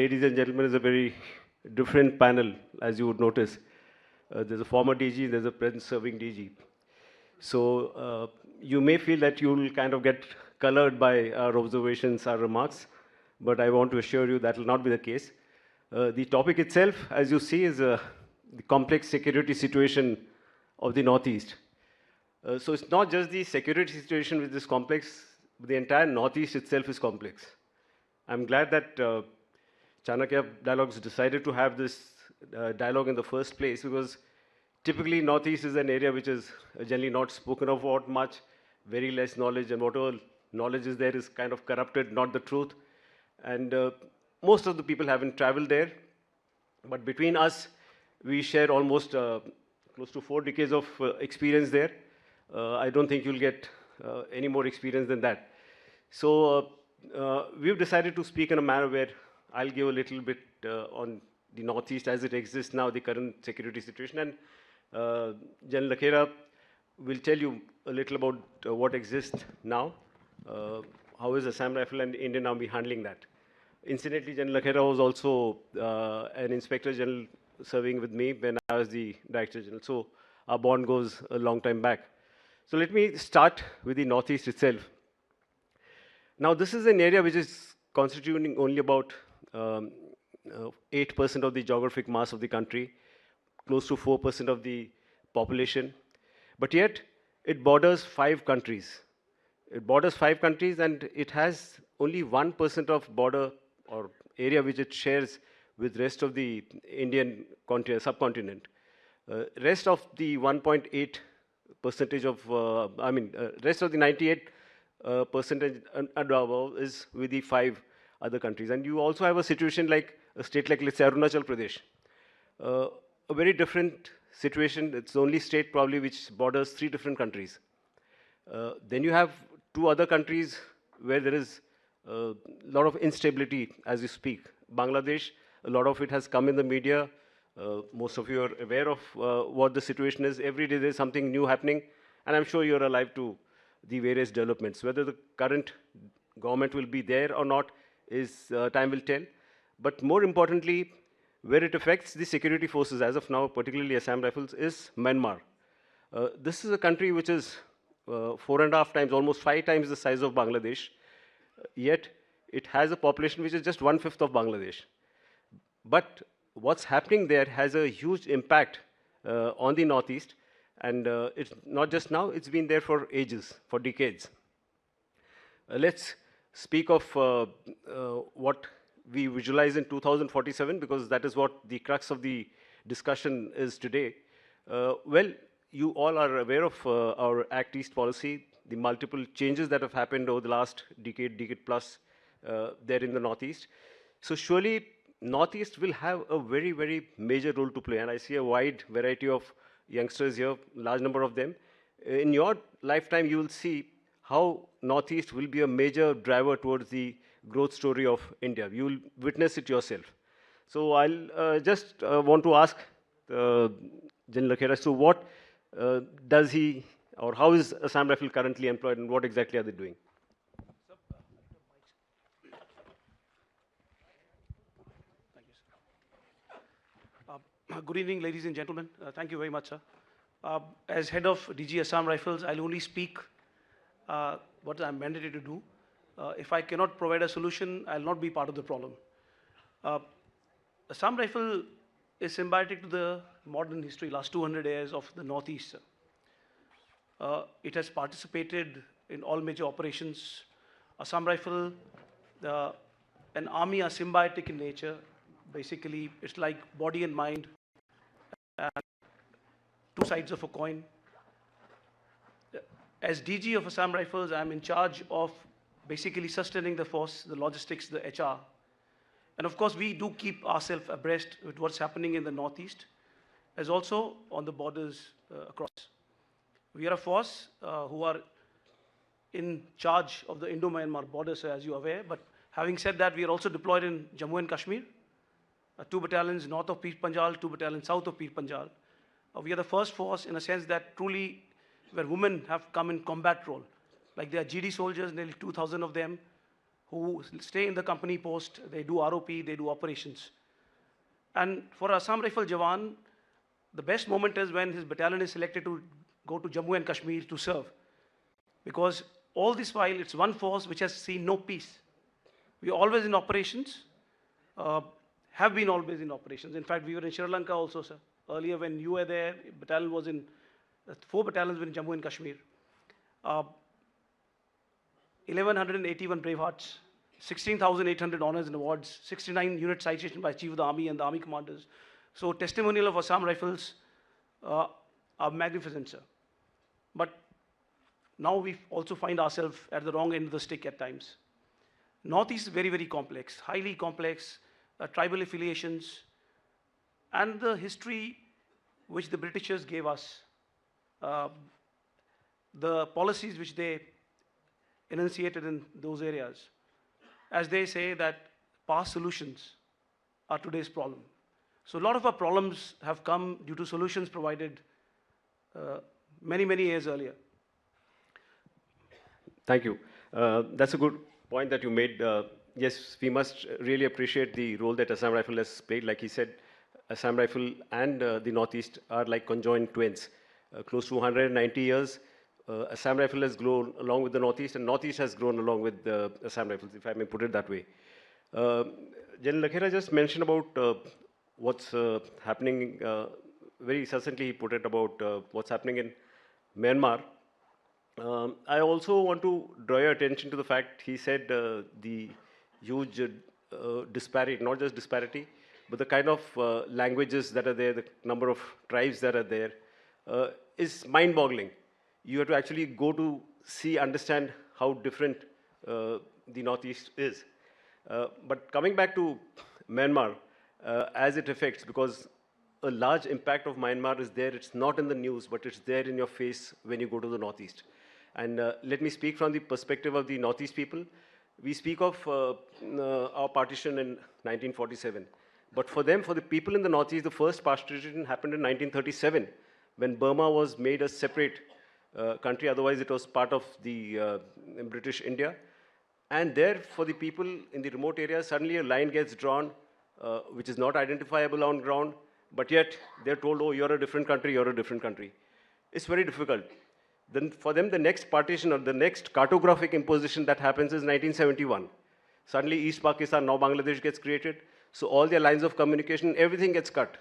ladies and gentlemen, is a very different panel, as you would notice. There's a former DG, there's a present serving DG. So you may feel that you'll kind of get colored by our observations, our remarks, but I want to assure you that will not be the case. The topic itself, as you see, is the complex security situation of the Northeast. So it's not just the security situation which is complex, but the entire Northeast itself is complex. I'm glad that Chanakya Dialogues decided to have this dialogue in the first place, because typically Northeast is an area which is generally not spoken about much, very less knowledge, and whatever knowledge is there is kind of corrupted, not the truth. And most of the people haven't traveled there, but between us, we share almost close to 4 decades of experience there. I don't think you'll get any more experience than that. So we've decided to speak in a manner where I'll give a little bit on the Northeast as it exists now, the current security situation, and General Lakhera will tell you a little about what exists now. How is Assam Rifle and Indian Army handling that? Incidentally, General Lakhera was also an Inspector General serving with me when I was the Director General. So our bond goes a long time back. So let me start with the Northeast itself. Now, this is an area which is constituting only about 8% of the geographic mass of the country, close to 4% of the population. But yet, it borders 5 countries. It borders 5 countries, and it has only 1% of border or area which it shares with rest of the Indian subcontinent. Rest of the 1.8 percentage of, rest of the 98 percentage and above is with the 5 other countries. And you also have a situation like a state like, let's say, Arunachal Pradesh. A very different situation. It's the only state probably which borders 3 different countries. Then you have 2 other countries where there is a lot of instability as we speak. Bangladesh, a lot of it has come in the media. Most of you are aware of what the situation is. Every day there's something new happening, and I'm sure you're alive to the various developments. Whether the current government will be there or not is time will tell. But more importantly, where it affects the security forces as of now, particularly Assam Rifles, is Myanmar. This is a country which is 4.5 times, almost 5 times the size of Bangladesh, yet it has a population which is just 1/5 of Bangladesh. But what's happening there has a huge impact on the Northeast, and it's not just now, it's been there for ages, for decades. Let's speak of what we visualize in 2047, because that is what the crux of the discussion is today. Well, you all are aware of our Act East policy, the multiple changes that have happened over the last decade plus there in the Northeast. So surely Northeast will have a very, very major role to play, and I see a wide variety of youngsters here, large number of them. In your lifetime, you will see how Northeast will be a major driver towards the growth story of India. You will witness it yourself. So I'll just want to ask General Lakhera, so what does he, or how is Assam Rifle currently employed, and what exactly are they doing? Good evening, ladies and gentlemen. Thank you very much, sir. As head of DG Assam Rifles, I'll only speak what I'm mandated to do. If I cannot provide a solution, I'll not be part of the problem. Assam Rifle is symbiotic to the modern history, last 200 years of the Northeast. It has participated in all major operations. Assam Rifle and army are symbiotic in nature. Basically, it's like body and mind, and 2 sides of a coin. As DG of Assam Rifles, I'm in charge of basically sustaining the force, the logistics, the HR. And of course, we do keep ourselves abreast with what's happening in the Northeast, as also on the borders across. We are a force who are in charge of the Indo-Myanmar border, sir, as you are aware. But having said that, we are also deployed in Jammu and Kashmir, 2 battalions north of Pir Panjal, 2 battalions south of Pir Panjal. We are the first force in a sense that truly where women have come in combat role. Like there are GD soldiers, nearly 2,000 of them, who stay in the company post, they do ROP, they do operations. And for Assam Rifle Jawan, the best moment is when his battalion is selected to go to Jammu and Kashmir to serve. Because all this while, it's one force which has seen no peace. We are always in operations, have been always in operations. In fact, we were in Sri Lanka also, sir. Earlier when you were there, battalion was in, 4 battalions were in Jammu and Kashmir. 1,181 brave hearts, 16,800 honors and awards, 69 unit citation by Chief of the Army and the Army commanders. So testimonial of Assam Rifles are magnificent, sir. But now we also find ourselves at the wrong end of the stick at times. Northeast is very, very complex, highly complex, tribal affiliations, and the history which the Britishers gave us, the policies which they enunciated in those areas. As they say that past solutions are today's problem. So a lot of our problems have come due to solutions provided many, many years earlier. Thank you. That's a good point that you made. Yes, we must really appreciate the role that Assam Rifle has played. Like he said, Assam Rifle and the Northeast are like conjoined twins. Close to 190 years, Assam Rifle has grown along with the Northeast, and Northeast has grown along with the Assam Rifles, if I may put it that way. General Lakhera just mentioned about what's happening, very succinctly he put it about what's happening in Myanmar. I also want to draw your attention to the fact he said the huge disparity, not just disparity, but the kind of languages that are there, the number of tribes that are there, is mind-boggling. You have to actually go to see, understand how different the Northeast is. But coming back to Myanmar, as it affects, because a large impact of Myanmar is there, it's not in the news, but it's there in your face when you go to the Northeast. And let me speak from the perspective of the Northeast people. We speak of our partition in 1947. But for them, for the people in the Northeast, the first partition happened in 1937, when Burma was made a separate country. Otherwise, it was part of the British India. And there, for the people in the remote areas, suddenly a line gets drawn, which is not identifiable on ground, but yet they're told, oh, you're a different country, you're a different country. It's very difficult. Then for them, the next partition or the next cartographic imposition that happens is 1971. Suddenly, East Pakistan, now Bangladesh gets created. So all their lines of communication, everything gets cut.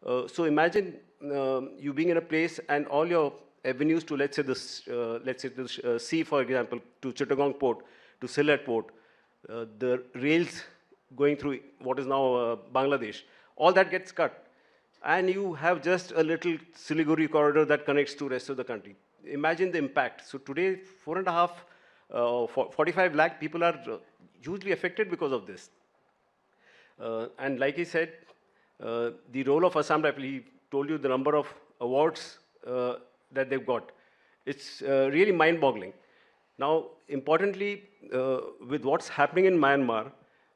So imagine you being in a place and all your avenues to, let's say, the sea, for example, to Chittagong port, to Sylhet port, the rails going through what is now Bangladesh, all that gets cut. And you have just a little Siliguri corridor that connects to the rest of the country. Imagine the impact. So today, 45 lakh people are hugely affected because of this. And like he said, the role of Assam Rifle, he told you the number of awards that they've got. It's really mind-boggling. Now, importantly, with what's happening in Myanmar,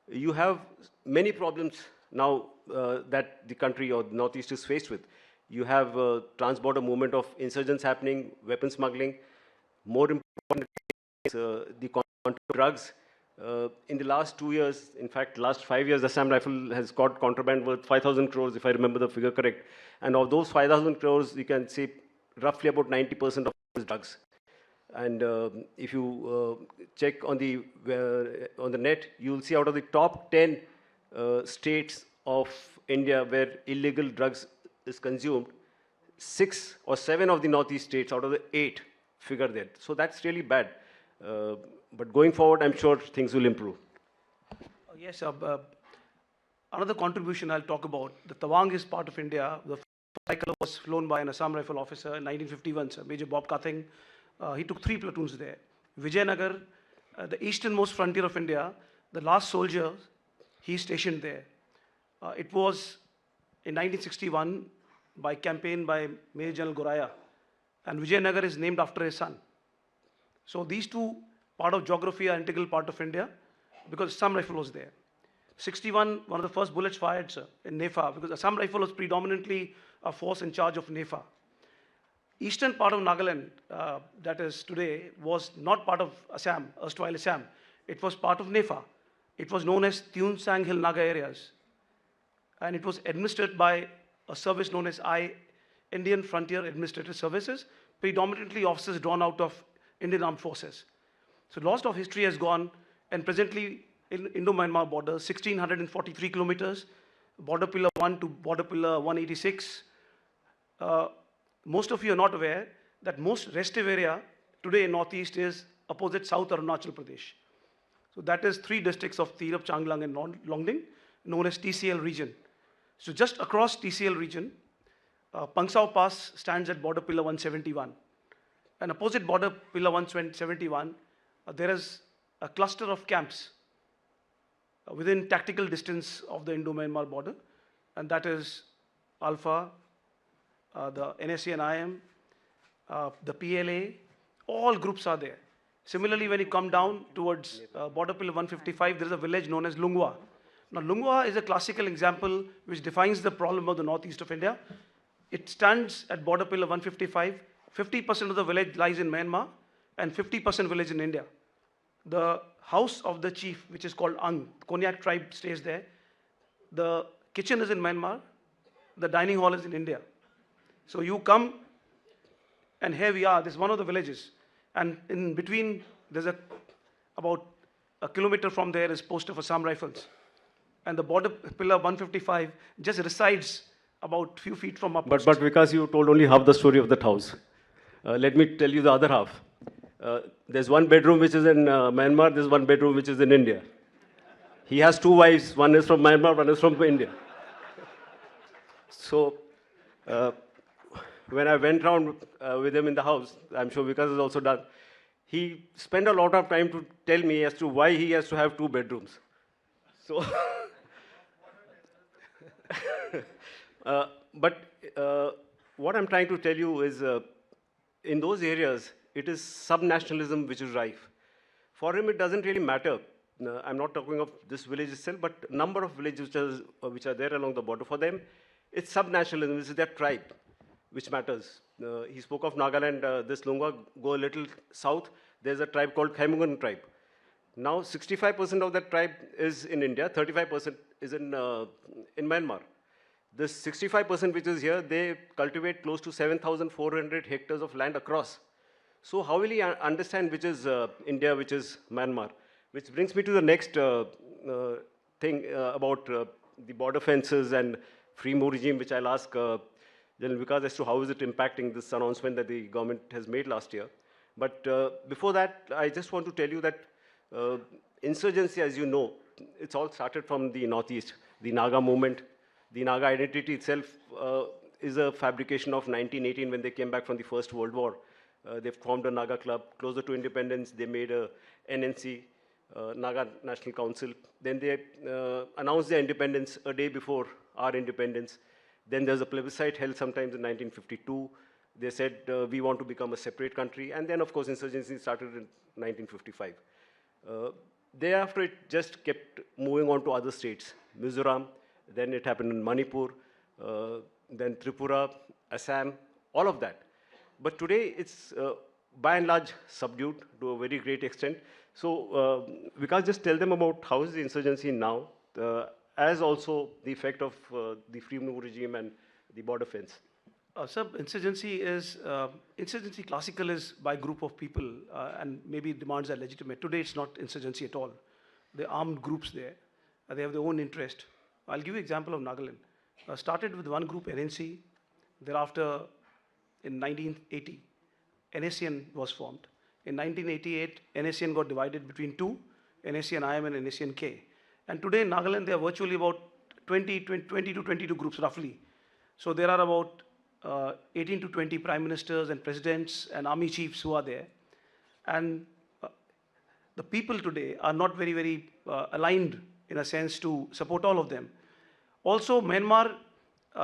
you have many problems now that the country or the Northeast is faced with. You have trans-border movement of insurgents happening, weapon smuggling. More important is the drugs. In the last 2 years, in fact, last 5 years, Assam Rifle has got contraband worth 5,000 crores, if I remember the figure correct. And of those 5,000 crores, you can say roughly about 90% of is drugs. And if you check on the net, you'll see out of the top 10 states of India where illegal drugs is consumed, 6 or 7 of the Northeast states out of the 8 figure there. So that's really bad. But going forward, I'm sure things will improve. Yes, another contribution I'll talk about. The Tawang is part of India. The cycle was flown by an Assam Rifle officer in 1951, sir, Major Bob Kathing. He took 3 platoons there. Vijayanagar, the easternmost frontier of India, the last soldier, he stationed there. It was in 1961 by campaign by Major General Goraya. And Vijayanagar is named after his son. So these two part of geography are integral part of India because Assam Rifle was there. 61, one of the first bullets fired, sir, in Nefa, because Assam Rifle was predominantly a force in charge of Nefa. Eastern part of Nagaland, that is today, was not part of Assam, erstwhile Assam. It was part of NEFA. It was known as Tune Sang Hill Naga areas. And it was administered by a service known as Indian Frontier Administrative Services, predominantly officers drawn out of Indian Armed Forces. So lost of history has gone, and presently in Indo-Myanmar border, 1,643 kilometers, border pillar 1 to border pillar 186. Most of you are not aware that most restive area today in Northeast is opposite South Arunachal Pradesh. So that is 3 districts of Tirap, Changlang and Longding, known as TCL region. So just across TCL region, Pangsao Pass stands at border pillar 171. And opposite border pillar 171, there is a cluster of camps within tactical distance of the Indo-Myanmar border, and that is Alpha, the NSA and IM, the PLA, all groups are there. Similarly, when you come down towards border pillar 155, there is a village known as Lungwa. Now, Lungwa is a classical example which defines the problem of the northeast of India. It stands at border pillar 155. 50% of the village lies in Myanmar and 50% village in India. The house of the chief, which is called Ang, the Konyak tribe stays there. The kitchen is in Myanmar. The dining hall is in India. So you come, and here we are. This is one of the villages. And in between, there's about a kilometer from there is post of Assam Rifles. And the border pillar 155 just resides about few feet from our post. But because you told only half the story of that house, let me tell you the other half. There's one bedroom which is in Myanmar, there's one bedroom which is in India. He has 2 wives, one is from Myanmar, one is from India. So, when I went around with him in the house, I'm sure Vikas has also done, he spent a lot of time to tell me as to why he has to have 2 bedrooms. So, but what I'm trying to tell you is, in those areas, it is sub-nationalism which is rife. For him, it doesn't really matter. I'm not talking of this village itself, but number of villages which are there along the border. For them, it's sub-nationalism, this is their tribe, which matters. He spoke of Nagaland, this Lungwa, go a little south, there's a tribe called Khaimungan tribe. Now, 65% of that tribe is in India, 35% is in Myanmar. This 65% which is here, they cultivate close to 7,400 hectares of land across. So how will he understand which is India, which is Myanmar? Which brings me to the next thing about the border fences and free move regime, which I'll ask General Vikas as to how is it impacting this announcement that the government has made last year. But before that, I just want to tell you that insurgency, as you know, it's all started from the Northeast, the Naga movement. The Naga identity itself is a fabrication of 1918 when they came back from the First World War. They've formed a Naga club. Closer to independence, they made a NNC, Naga National Council. Then they announced their independence a day before our independence. Then there's a plebiscite held sometimes in 1952. They said, we want to become a separate country. And then, of course, insurgency started in 1955. Thereafter, it just kept moving on to other states. Mizoram, then it happened in Manipur, then Tripura, Assam, all of that. But today, it's by and large subdued to a very great extent. So we can't just tell them about how is the insurgency now, as also the effect of the free move regime and the border fence. Sir, insurgency classical is by group of people and maybe demands are legitimate. Today it's not insurgency at all. They're armed groups there. They have their own interest. I'll give you an example of Nagaland. Started with one group, NNC. Thereafter, in 1980, NACN was formed. In 1988, NACN got divided between 2, NACN IM and NACN K. And today in Nagaland, there are virtually about 20 to 22 groups roughly. So there are about 18 to 20 prime ministers and presidents and army chiefs who are there. And the people today are not very, very aligned in a sense to support all of them. Also, Myanmar,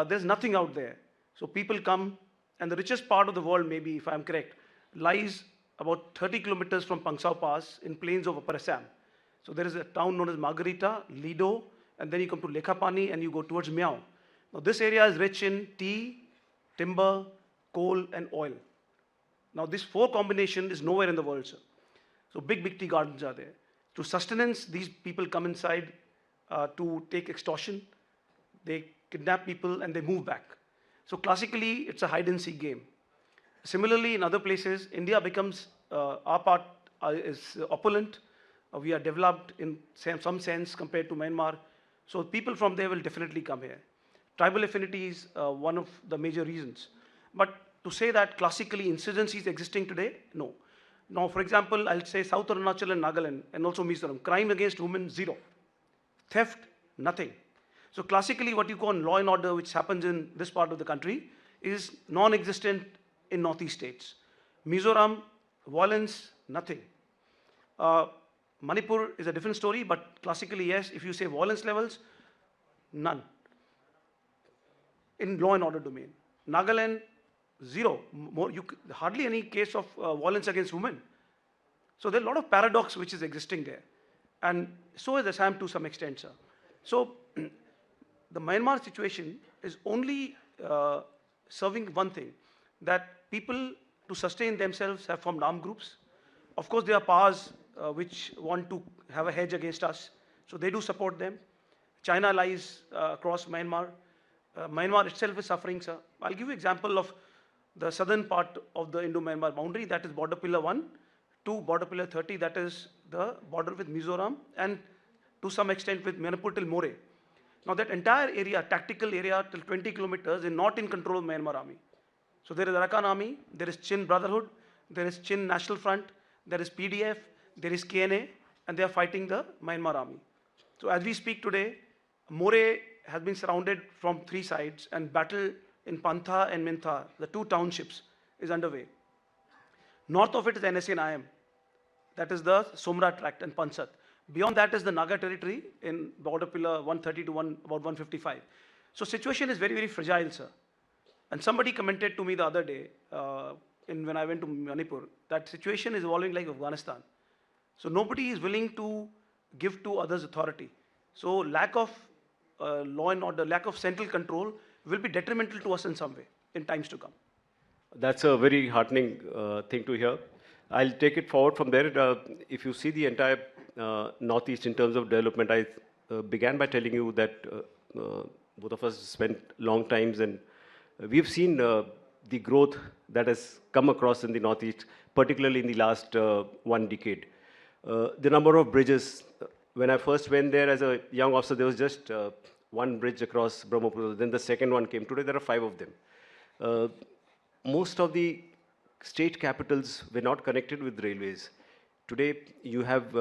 there's nothing out there. So people come, and the richest part of the world, maybe if I'm correct, lies about 30 kilometers from Pangsao Pass in plains of Upper Assam. So there is a town known as Margarita, Lido, and then you come to Lekhapani and you go towards Miao. Now this area is rich in tea, timber, coal, and oil. Now this 4 combination is nowhere in the world, sir. So big tea gardens are there. To sustenance, these people come inside to take extortion, they kidnap people and they move back. So classically, it's a hide and seek game. Similarly, in other places, India becomes, our part is opulent. We are developed in some sense compared to Myanmar. So people from there will definitely come here. Tribal affinity is one of the major reasons. But to say that classically insurgency is existing today, no. Now, for example, I'll say South Arunachal and Nagaland and also Mizoram, crime against women, zero. Theft, nothing. So classically, what you call law and order, which happens in this part of the country, is non-existent in northeast states. Mizoram, violence, nothing. Manipur is a different story, but classically, yes, if you say violence levels, none. In law and order domain. Nagaland, zero. Hardly any case of violence against women. So there are a lot of paradox which is existing there. And so is Assam to some extent, sir. So the Myanmar situation is only serving one thing, that people to sustain themselves have formed armed groups. Of course, there are powers which want to have a hedge against us, so they do support them. China lies across Myanmar. Myanmar itself is suffering, sir. I'll give you an example of the southern part of the Indo-Myanmar boundary, that is border pillar 1 to border pillar 30, that is the border with Mizoram and to some extent with Manipur till More. Now that entire area, tactical area till 20 kilometers is not in control of Myanmar army. So there is Arakan army, there is Chin Brotherhood, there is Chin National Front, there is PDF, there is KNA, and they are fighting the Myanmar army. So as we speak today, More has been surrounded from 3 sides and battle in Pantha and Mintha, the 2 townships, is underway. North of it is NSA and IM. That is the Somra tract and Pansat. Beyond that is the Naga territory in border pillar 130 to about 155. So situation is very, very fragile, sir. And somebody commented to me the other day, when I went to Manipur, that situation is evolving like Afghanistan. So nobody is willing to give to others authority. So lack of law and order, lack of central control will be detrimental to us in some way in times to come. That's a very heartening thing to hear. I'll take it forward from there. If you see the entire Northeast in terms of development, I began by telling you that both of us spent long times and we've seen the growth that has come across in the Northeast, particularly in the last 1 decade. The number of bridges, when I first went there as a young officer, there was just 1 bridge across Brahmaputra. Then the second one came. Today there are 5 of them. Most of the state capitals were not connected with railways. Today you have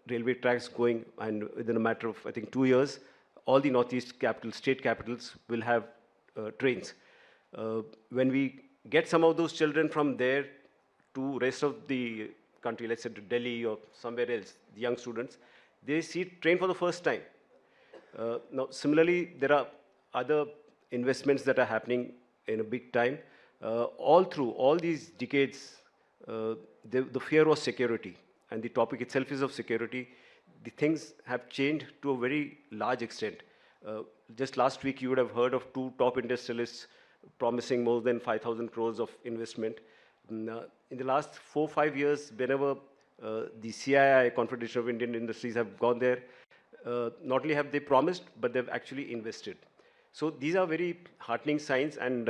railway tracks going, and within a matter of, I think, 2 years, all the Northeast capitals, state capitals will have trains. When we get some of those children from there to rest of the country, let's say to Delhi or somewhere else, the young students, they see train for the first time. Now, similarly, there are other investments that are happening in a big time. All through all these decades, the fear was security, and the topic itself is of security. The things have changed to a very large extent. Just last week, you would have heard of 2 top industrialists promising more than 5,000 crores of investment. In the last 4-5 years, whenever the CII, Confederation of Indian Industries, have gone there, not only have they promised, but they've actually invested. So these are very heartening signs, and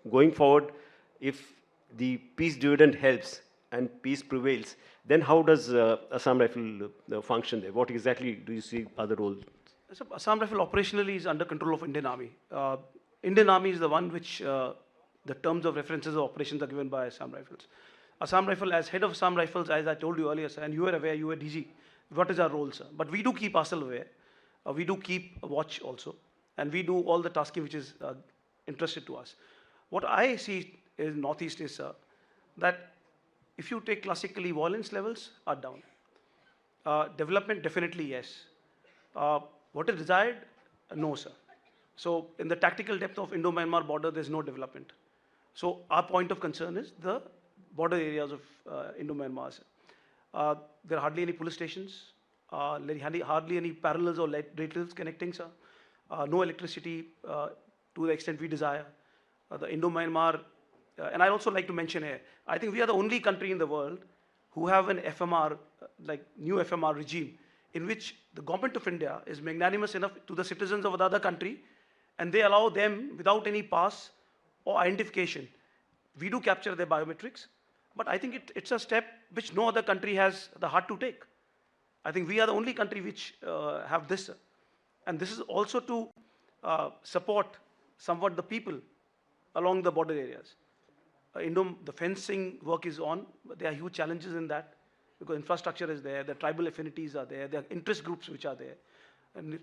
going forward, if the peace dividend helps and peace prevails, then how does Assam Rifle function there? What exactly do you see other roles? So Assam Rifle operationally is under control of Indian Army. Indian Army is the one which the terms of references of operations are given by Assam Rifles. Assam Rifle, as head of Assam Rifles, as I told you earlier, sir, and you were aware, you were DG, what is our role, sir? But we do keep ourselves aware. We do keep a watch also. And we do all the tasking which is interested to us. What I see in Northeast is, that if you take classically, violence levels are down. Development, definitely yes. What is desired? No, sir. So in the tactical depth of Indo-Myanmar border, there's no development. So our point of concern is the border areas of Indo-Myanmar. There are hardly any police stations, hardly any parallels or rails connecting, sir. No electricity to the extent we desire. The Indo-Myanmar, and I'd also like to mention here, I think we are the only country in the world who have an FMR like new FMR regime, in which the government of India is magnanimous enough to the citizens of the other country, and they allow them without any pass or identification. We do capture their biometrics, but I think it's a step which no other country has the heart to take. I think we are the only country which have this. And this is also to support somewhat the people along the border areas. The fencing work is on, but there are huge challenges in that because infrastructure is there, the tribal affinities are there are interest groups which are there. And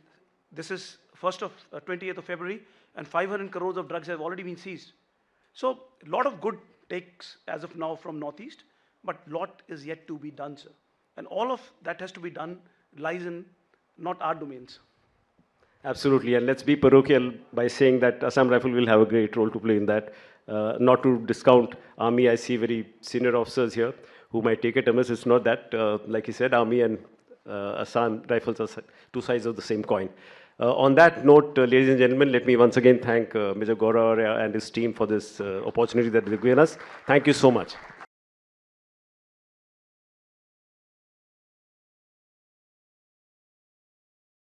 this is 20th of February, and 500 crores of drugs have already been seized. So a lot of good takes as of now from Northeast, but lot is yet to be done, sir. And all of that has to be done lies in not our domains. Absolutely, and let's be parochial by saying that Assam Rifle will have a great role to play in that. Not to discount Army, I see very senior officers here who might take it amiss. It's not that, like you said, Army and Assam Rifles are two sides of the same coin. On that note, ladies and gentlemen, let me once again thank Major Gaurav and his team for this opportunity that they've given us. Thank you so much.